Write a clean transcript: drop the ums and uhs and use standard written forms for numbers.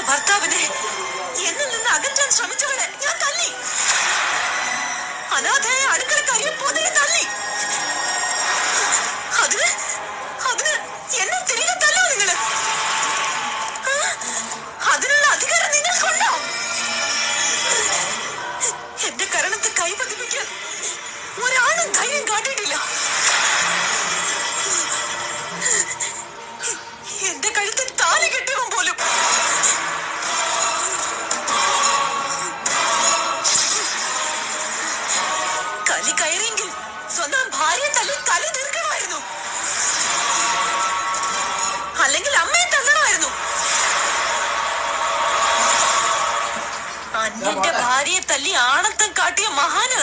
ഭർത്താവിനെ എന്നിൽ നിന്ന് അകറ്റാൻ ശ്രമിച്ചവളെ ഞാൻ തല്ലി. അനാഥയായ അടുക്കളക്കാരിയെ പൊതിരെ തല്ലി. അതിന് എന്നെ തിരികെ തല്ലോ നിങ്ങള്. അതിനുള്ള അധികാരം നിങ്ങൾക്കുണ്ടോ? എന്റെ കരണത്തെ കൈപതിപ്പിക്കാൻ ഒരാളും ധൈര്യം കാട്ടിയിട്ടില്ല. എന്റെ കഴുത്തിൽ താലി കെട്ടിയവൻ പോലും. കലി കയറിയെങ്കിൽ സ്വന്തം ഭാര്യയെ തല്ലി കലി തീർക്കണമായിരുന്നു, അല്ലെങ്കിൽ അമ്മയെ തല്ലണമായിരുന്നു. അന്യന്റെ ഭാര്യയെ തല്ലി ആണത്തം കാട്ടിയ മഹാന്